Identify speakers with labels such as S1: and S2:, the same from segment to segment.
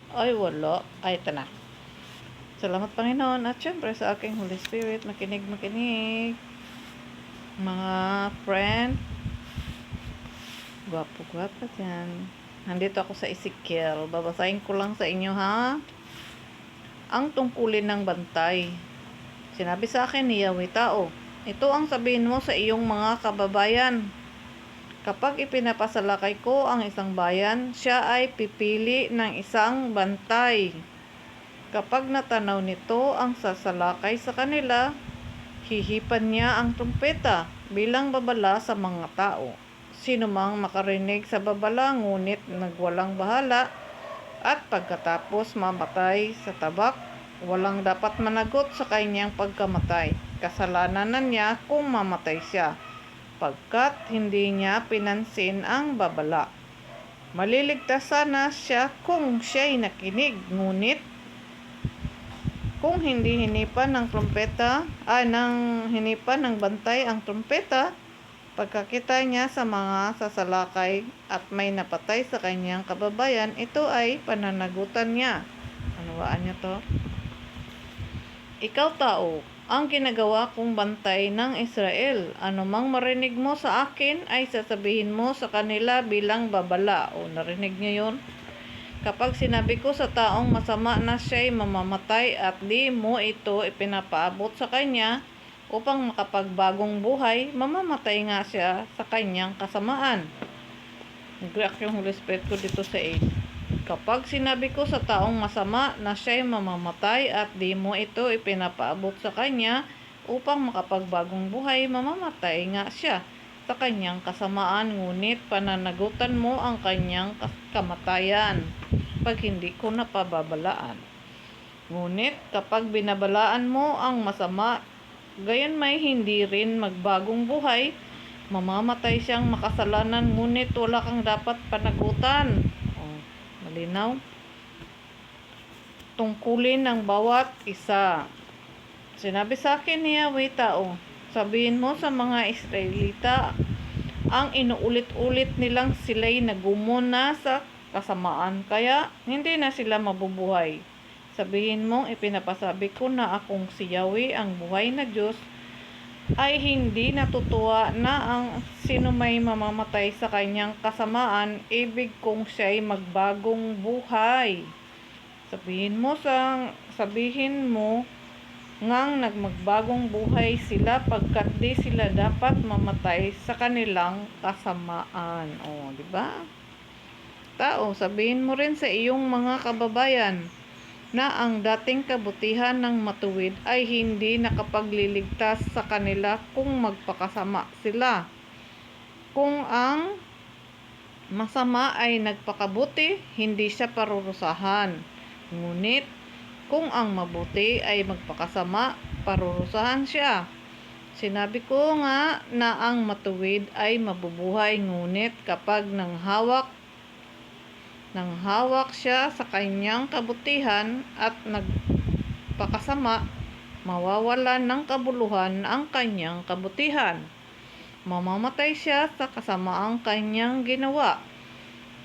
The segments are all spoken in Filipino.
S1: Ay, wala. Ay, ito na. Salamat Panginoon at syempre sa aking Holy Spirit. Makinig. Mga friend, gwapo-gwapo dyan. Nandito ako sa Ezekiel. Babasahin ko lang sa inyo ha. Ang tungkulin ng bantay. Sinabi sa akin ni Yahweh tao, ito ang sabihin mo sa iyong mga kababayan. Kapag ipinapasalakay ko ang isang bayan, siya ay pipili ng isang bantay. Kapag natanaw nito ang sasalakay sa kanila, hihipan niya ang trumpeta bilang babala sa mga tao. Sino mang makarinig sa babala ngunit nagwalang bahala at pagkatapos mamatay sa tabak, walang dapat managot sa kanyang pagkamatay. Kasalanan na niya kung mamatay siya, pagkat hindi niya pinansin ang babala. Maliligtas sana siya kung siya'y nakinig, ngunit kung hindi hinipan ng bantay ang trumpeta, pagkakita niya sa mga sasalakay at may napatay sa kanyang kababayan, ito ay pananagutan niya. Anawaan niya to? Ikaw tao, ang ginagawa kong bantay ng Israel. Anumang marinig mo sa akin ay sasabihin mo sa kanila bilang babala. O, narinig niyo yun? Kapag sinabi ko sa taong masama na siya'y mamamatay at di mo ito ipinapaabot sa kanya upang makapagbagong buhay, mamamatay nga siya sa kanyang kasamaan. Nag-react yung Holy Spirit ko dito sa 8. Kapag sinabi ko sa taong masama na siya'y mamamatay at di mo ito ipinapaabot sa kanya upang makapagbagong buhay, mamamatay nga siya sa kanyang kasamaan, ngunit pananagutan mo ang kanyang kamatayan pag hindi ko napababalaan. Ngunit kapag binabalaan mo ang masama, gayon may hindi rin magbagong buhay, mamamatay siyang makasalanan, ngunit wala kang dapat panagutan. Malinaw? Tungkulin ng bawat isa. Sinabi sa akin ni Yahweh tao, sabihin mo sa mga Israelita, ang inuulit-ulit nilang sila'y nagumon na sa kasamaan, kaya hindi na sila mabubuhay. Sabihin mong ipinapasabi ko na akong si Yahweh, ang buhay na Diyos, ay hindi natutuwa na ang sino may mamamatay sa kanyang kasamaan, ibig kong siya'y magbagong buhay. Sabihin mo ngang nagmagbagong buhay sila pagkat di sila dapat mamatay sa kanilang kasamaan. O, di ba? Tao, sabihin mo rin sa iyong mga kababayan na ang dating kabutihan ng matuwid ay hindi nakapagliligtas sa kanila kung magpakasama sila. Kung ang masama ay nagpakabuti, hindi siya parurusahan. Ngunit kung ang mabuti ay magpakasama, parurusahan siya. Sinabi ko nga na ang matuwid ay mabubuhay, ngunit kapag nanghawak siya sa kanyang kabutihan at nagpakasama, mawawalan ng kabuluhan ang kanyang kabutihan. Mamamatay siya sa kasamaang kanyang ginawa.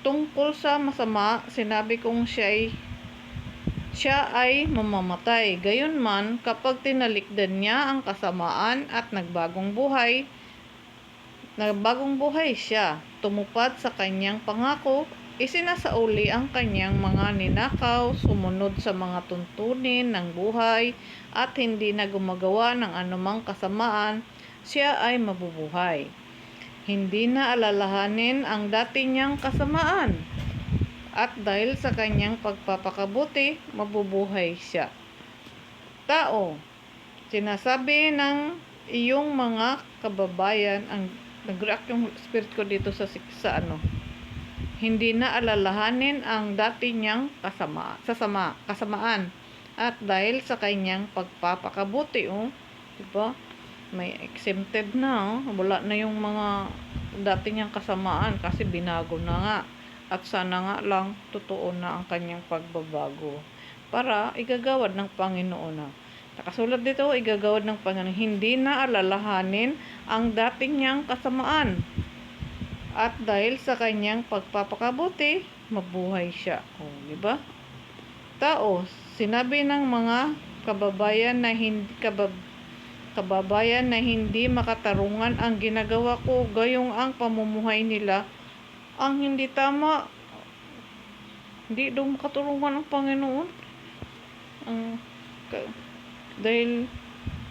S1: Tungkol sa masama, sinabi kong siya ay mamamatay. Gayunman, kapag tinalikdan niya ang kasamaan at nagbagong buhay siya, tumupad sa kanyang pangako, isinasauli ang kanyang mga ninakaw, sumunod sa mga tuntunin ng buhay, at hindi na gumagawa ng anumang kasamaan, siya ay mabubuhay. Hindi na alalahanin ang dati niyang kasamaan, at dahil sa kanyang pagpapakabuti, mabubuhay siya. Tao, sinasabi ng iyong mga kababayan, ang nag-react yung spirit ko dito sa hindi na alalahanin ang dati niyang kasamaan, at dahil sa kanyang pagpapakabuti, diba? May exempted na, wala na yung mga dati niyang kasamaan kasi binago na nga, at sana nga lang totoo na ang kanyang pagbabago para igagawad ng Panginoon na. Nakasulat dito, igagawad ng Panginoon, hindi na alalahanin ang dati niyang kasamaan, at dahil sa kanyang pagpapakabuti, mabuhay siya. O, di ba? tao. Sinabi ng mga kababayan na hindi makatarungan ang ginagawa ko, gayong ang pamumuhay nila ang hindi tama. Hindi daw makatarungan ang Panginoon. Ang dahil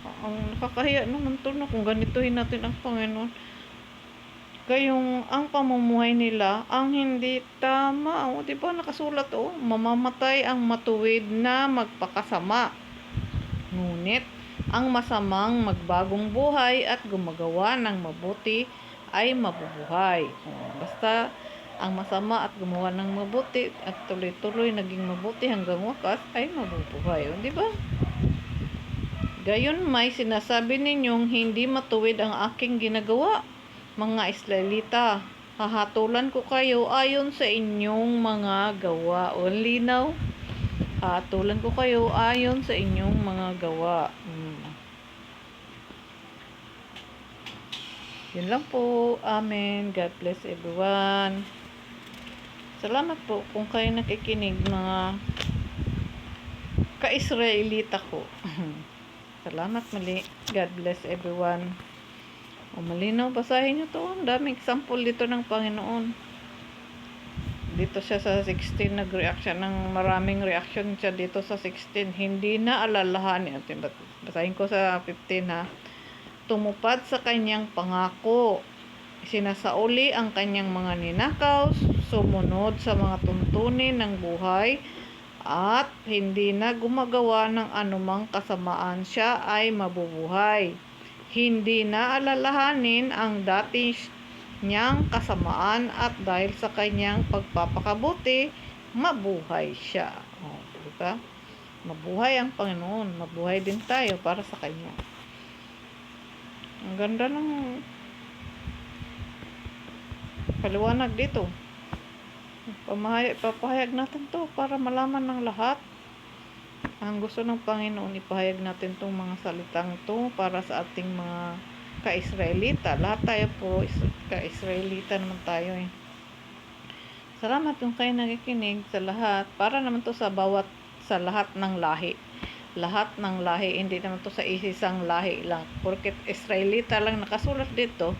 S1: ang nakakahiya naman to na kung ganituhin natin ang Panginoon. Gayong ang pamumuhay nila ang hindi tama. O, diba nakasulat mamamatay ang matuwid na magpakasama. Ngunit ang masamang magbagong buhay at gumagawa ng mabuti ay mabubuhay. Basta ang masama at gumawa ng mabuti at tuloy-tuloy naging mabuti hanggang wakas ay mabubuhay. O, diba? Gayon may sinasabi ninyong hindi matuwid ang aking ginagawa. Mga Israelita, hahatulan ko kayo ayon sa inyong mga gawa. O, linaw? Hahatulan ko kayo ayon sa inyong mga gawa. Yun lang po. Amen. God bless everyone. Salamat po kung kayo nakikinig, mga ka-Israelita ko. Salamat muli. God bless everyone. O, malinaw, basahin nyo to. Ang daming example dito ng Panginoon. Dito siya sa 16 nag-reaction ng maraming reaction siya dito sa 16. Hindi na alalahanin. Basahin ko sa 15 ha. Tumupad sa kanyang pangako. Sinasauli ang kanyang mga ninakaw, sumunod sa mga tuntunin ng buhay, at hindi na gumagawa ng anumang kasamaan, siya ay mabubuhay. Hindi na alalahanin ang dati niyang kasamaan at dahil sa kanyang pagpapakabuti, mabuhay siya. O, diba? Mabuhay ang Panginoon. Mabuhay din tayo para sa Kanya. Ang ganda ng paliwanag dito. Ipapahayag natin to para malaman ng lahat. Ang gusto ng Panginoon, ipahayag natin tong mga salitang to para sa ating mga ka-Israelita. Lahat tayo po, ka-Israelita naman tayo eh. Salamat kung kayo nakikinig sa lahat. Para naman to sa lahat ng lahi. Lahat ng lahi, hindi naman to sa isang lahi lang. Porket Israelita lang nakasulat dito,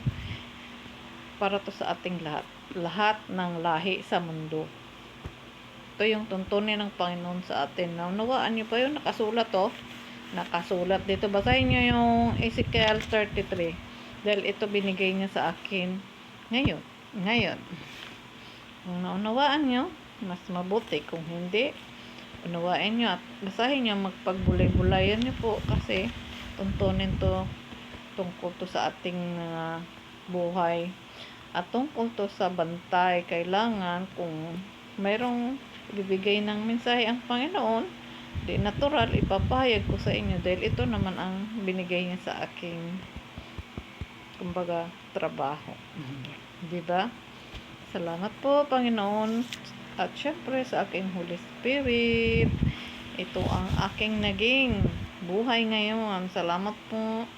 S1: para to sa ating lahat. Lahat ng lahi sa mundo. Ito yung tuntunin ng Panginoon sa atin. Naunawaan nyo pa yun? Nakasulat Nakasulat dito. Basahin nyo yung Ezekiel 33. Dahil ito binigay niya sa akin ngayon. Kung naunawaan nyo, mas mabuti. Kung hindi, unawain nyo at basahin nyo. Magpagbulay-bulayan nyo po. Kasi tuntunin to tungkol to sa ating buhay. At tungkol to sa bantay. Kailangan kung mayroong ibibigay ng mensahe ang Panginoon, di natural, ipapahayag ko sa inyo dahil ito naman ang binigay niya sa aking kumbaga trabaho. Diba? Salamat po Panginoon at syempre sa aking Holy Spirit. Ito ang aking naging buhay ngayon. Salamat po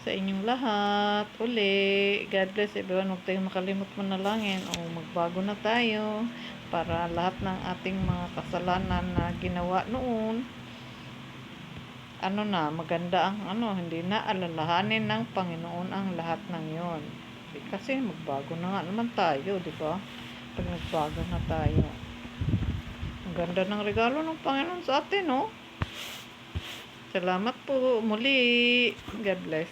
S1: sa inyong lahat. Uli, God bless everyone. Huwag tayong makalimot manalangin o magbago na tayo para lahat ng ating mga kasalanan na ginawa noon maganda ang hindi na alalahanin ng Panginoon ang lahat ng yon. Kasi magbago na nga naman tayo, di ba? Pag nagbago na tayo. Ang ganda ng regalo ng Panginoon sa atin, no? Salamat po muli. God bless.